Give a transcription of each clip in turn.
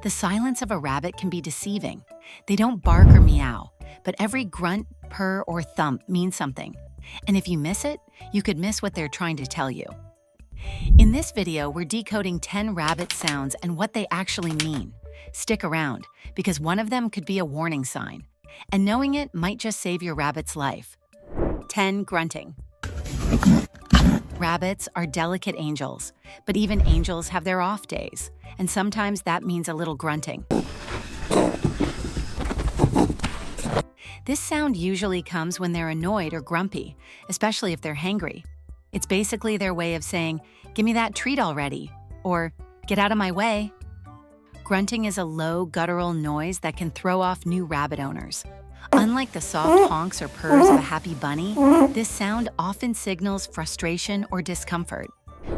The silence of a rabbit can be deceiving. They don't bark or meow, but every grunt, purr, or thump means something. And if you miss it, you could miss what they're trying to tell you. In this video, we're decoding 10 rabbit sounds and what they actually mean. Stick around, because one of them could be a warning sign. And knowing it might just save your rabbit's life. 10. Grunting. Rabbits are delicate angels, but even angels have their off days, and sometimes that means a little grunting. This sound usually comes when they're annoyed or grumpy, especially if they're hangry. It's basically their way of saying, "Give me that treat already," or "Get out of my way." Grunting is a low, guttural noise that can throw off new rabbit owners. Unlike the soft honks or purrs of a happy bunny, this sound often signals frustration or discomfort.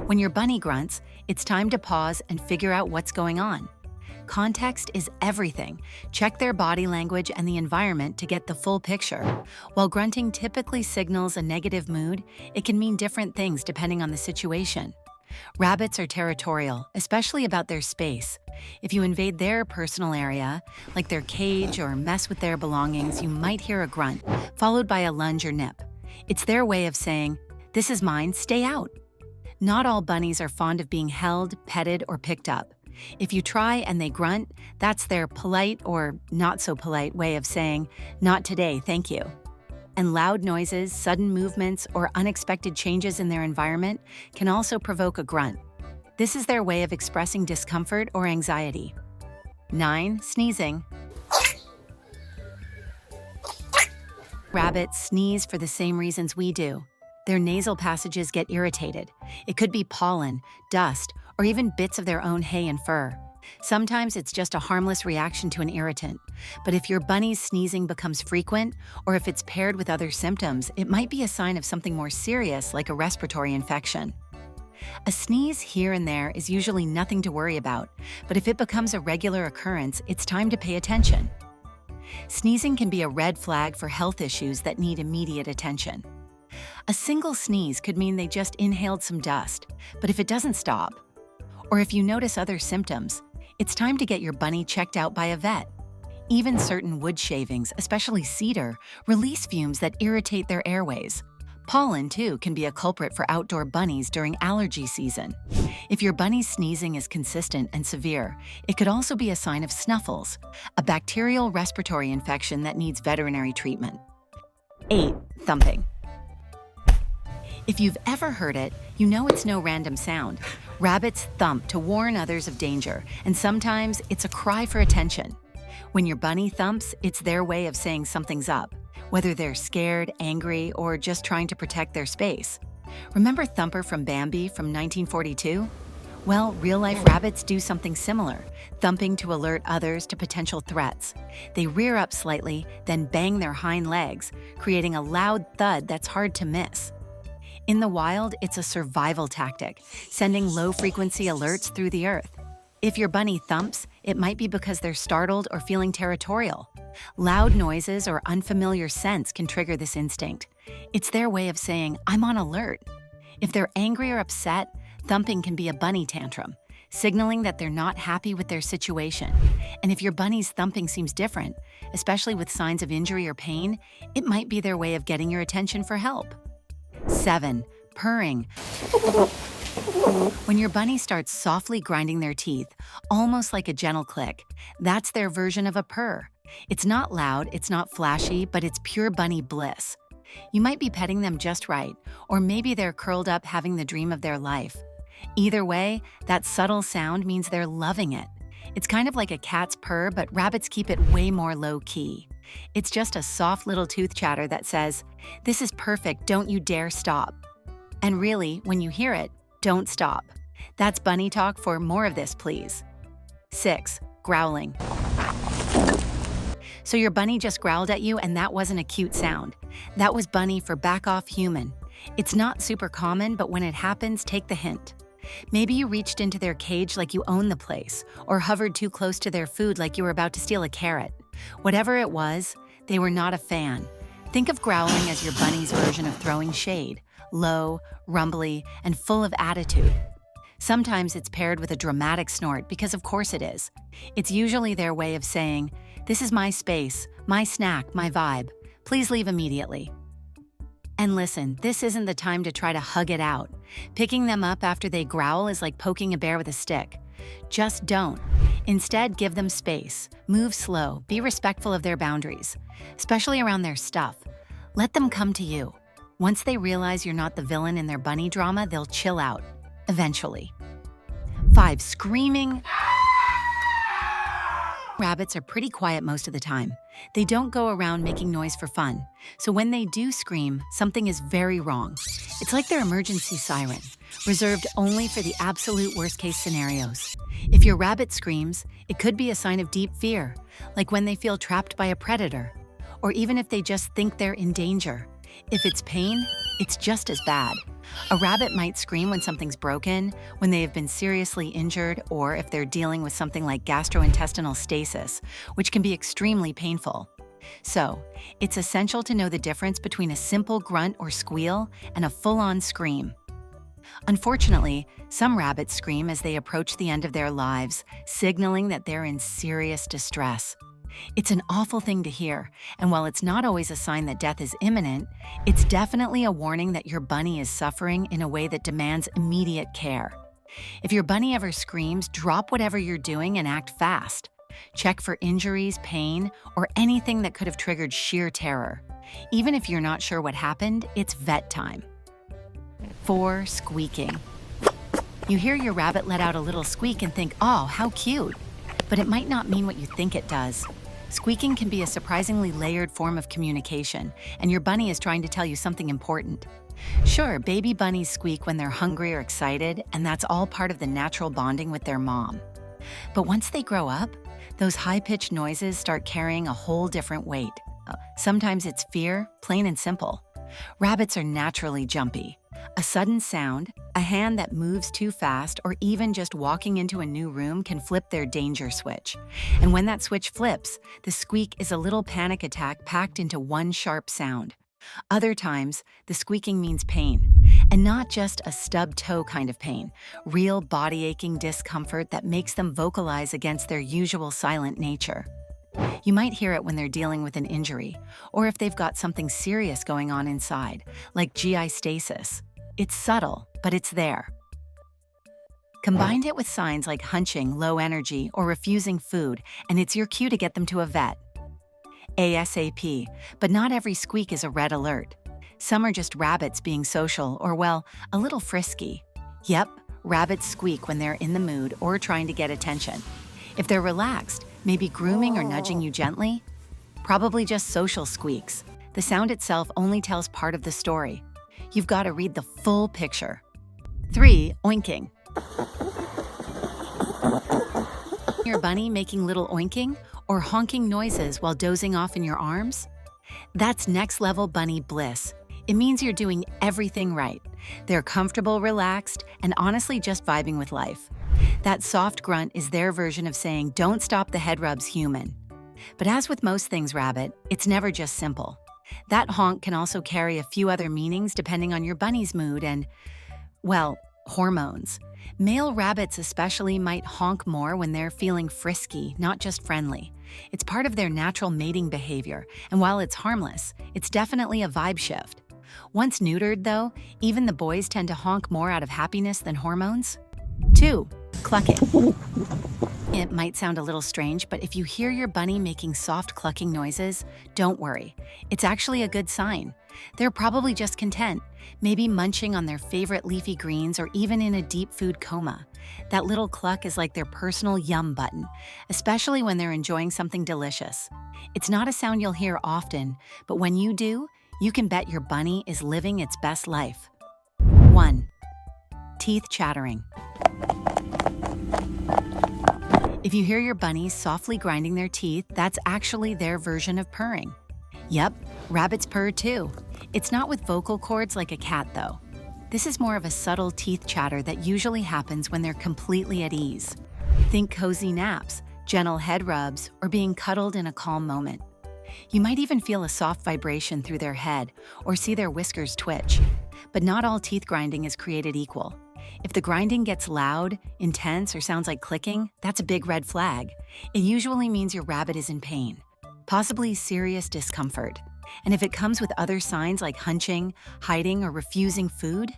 When your bunny grunts, it's time to pause and figure out what's going on. Context is everything. Check their body language and the environment to get the full picture. While grunting typically signals a negative mood, it can mean different things depending on the situation. Rabbits are territorial, especially about their space. If you invade their personal area, like their cage, or mess with their belongings, you might hear a grunt, followed by a lunge or nip. It's their way of saying, "This is mine, stay out." Not all bunnies are fond of being held, petted, or picked up. If you try and they grunt, that's their polite or not so polite way of saying, "Not today, thank you." And loud noises, sudden movements, or unexpected changes in their environment can also provoke a grunt. This is their way of expressing discomfort or anxiety. 9. Sneezing. Rabbits sneeze for the same reasons we do. Their nasal passages get irritated. It could be pollen, dust, or even bits of their own hay and fur. Sometimes it's just a harmless reaction to an irritant. But if your bunny's sneezing becomes frequent, or if it's paired with other symptoms, it might be a sign of something more serious, like a respiratory infection. A sneeze here and there is usually nothing to worry about, but if it becomes a regular occurrence, it's time to pay attention. Sneezing can be a red flag for health issues that need immediate attention. A single sneeze could mean they just inhaled some dust, but if it doesn't stop, or if you notice other symptoms, it's time to get your bunny checked out by a vet. Even certain wood shavings, especially cedar, release fumes that irritate their airways. Pollen, too, can be a culprit for outdoor bunnies during allergy season. If your bunny's sneezing is consistent and severe, it could also be a sign of snuffles, a bacterial respiratory infection that needs veterinary treatment. 8. Thumping. If you've ever heard it, you know it's no random sound. Rabbits thump to warn others of danger, and sometimes it's a cry for attention. When your bunny thumps, it's their way of saying something's up, whether they're scared, angry, or just trying to protect their space. Remember Thumper from Bambi from 1942? Well, real-life rabbits do something similar, thumping to alert others to potential threats. They rear up slightly, then bang their hind legs, creating a loud thud that's hard to miss. In the wild, it's a survival tactic, sending low-frequency alerts through the earth. If your bunny thumps, it might be because they're startled or feeling territorial. Loud noises or unfamiliar scents can trigger this instinct. It's their way of saying, "I'm on alert." If they're angry or upset, thumping can be a bunny tantrum, signaling that they're not happy with their situation. And if your bunny's thumping seems different, especially with signs of injury or pain, it might be their way of getting your attention for help. 7. Purring. When your bunny starts softly grinding their teeth, almost like a gentle click, that's their version of a purr. It's not loud, it's not flashy, but it's pure bunny bliss. You might be petting them just right, or maybe they're curled up having the dream of their life. Either way, that subtle sound means they're loving it. It's kind of like a cat's purr, but rabbits keep it way more low-key. It's just a soft little tooth chatter that says, "This is perfect, don't you dare stop." And really, when you hear it, don't stop. That's bunny talk for more of this, please. 6. Growling. So your bunny just growled at you and that wasn't a cute sound. That was bunny for back off human. It's not super common, but when it happens, take the hint. Maybe you reached into their cage like you own the place, or hovered too close to their food like you were about to steal a carrot. Whatever it was, they were not a fan. Think of growling as your bunny's version of throwing shade, low, rumbly, and full of attitude. Sometimes it's paired with a dramatic snort because of course it is. It's usually their way of saying, "This is my space, my snack, my vibe. Please leave immediately." And listen, this isn't the time to try to hug it out. Picking them up after they growl is like poking a bear with a stick. Just don't. Instead, give them space. Move slow. Be respectful of their boundaries, especially around their stuff. Let them come to you. Once they realize you're not the villain in their bunny drama, they'll chill out. Eventually. 5. Screaming. Rabbits are pretty quiet most of the time. They don't go around making noise for fun. So when they do scream, something is very wrong. It's like their emergency siren, reserved only for the absolute worst-case scenarios. If your rabbit screams, it could be a sign of deep fear, like when they feel trapped by a predator, or even if they just think they're in danger. If it's pain, it's just as bad. A rabbit might scream when something's broken, when they have been seriously injured, or if they're dealing with something like gastrointestinal stasis, which can be extremely painful. So, it's essential to know the difference between a simple grunt or squeal and a full-on scream. Unfortunately, some rabbits scream as they approach the end of their lives, signaling that they're in serious distress. It's an awful thing to hear, and while it's not always a sign that death is imminent, it's definitely a warning that your bunny is suffering in a way that demands immediate care. If your bunny ever screams, drop whatever you're doing and act fast. Check for injuries, pain, or anything that could have triggered sheer terror. Even if you're not sure what happened, it's vet time. 4. Squeaking. You hear your rabbit let out a little squeak and think, "Oh, how cute." But it might not mean what you think it does. Squeaking can be a surprisingly layered form of communication, and your bunny is trying to tell you something important. Sure, baby bunnies squeak when they're hungry or excited, and that's all part of the natural bonding with their mom. But once they grow up, those high-pitched noises start carrying a whole different weight. Sometimes it's fear, plain and simple. Rabbits are naturally jumpy. A sudden sound, a hand that moves too fast, or even just walking into a new room can flip their danger switch. And when that switch flips, the squeak is a little panic attack packed into one sharp sound. Other times, the squeaking means pain, and not just a stubbed toe kind of pain, real body-aching discomfort that makes them vocalize against their usual silent nature. You might hear it when they're dealing with an injury, or if they've got something serious going on inside, like GI stasis. It's subtle, but it's there. Combine it with signs like hunching, low energy, or refusing food, and it's your cue to get them to a vet. ASAP, but not every squeak is a red alert. Some are just rabbits being social or, well, a little frisky. Yep, rabbits squeak when they're in the mood or trying to get attention. If they're relaxed, maybe grooming or nudging you gently, probably just social squeaks. The sound itself only tells part of the story. You've got to read the full picture. 3. Oinking. Your bunny making little oinking or honking noises while dozing off in your arms? That's next-level bunny bliss. It means you're doing everything right. They're comfortable, relaxed, and honestly just vibing with life. That soft grunt is their version of saying, "Don't stop the head rubs, human." But as with most things rabbit, it's never just simple. That honk can also carry a few other meanings depending on your bunny's mood and, well, hormones. Male rabbits especially might honk more when they're feeling frisky, not just friendly. It's part of their natural mating behavior, and while it's harmless, it's definitely a vibe shift. Once neutered, though, even the boys tend to honk more out of happiness than hormones. 2. Clucking. It might sound a little strange, but if you hear your bunny making soft clucking noises, don't worry. It's actually a good sign. They're probably just content, maybe munching on their favorite leafy greens or even in a deep food coma. That little cluck is like their personal yum button, especially when they're enjoying something delicious. It's not a sound you'll hear often, but when you do, you can bet your bunny is living its best life. 1. Teeth chattering. If you hear your bunnies softly grinding their teeth, that's actually their version of purring. Yep, rabbits purr too. It's not with vocal cords like a cat though. This is more of a subtle teeth chatter that usually happens when they're completely at ease. Think cozy naps, gentle head rubs, or being cuddled in a calm moment. You might even feel a soft vibration through their head or see their whiskers twitch. But not all teeth grinding is created equal. If the grinding gets loud, intense, or sounds like clicking, that's a big red flag. It usually means your rabbit is in pain, possibly serious discomfort. And if it comes with other signs like hunching, hiding, or refusing food,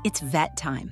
it's vet time.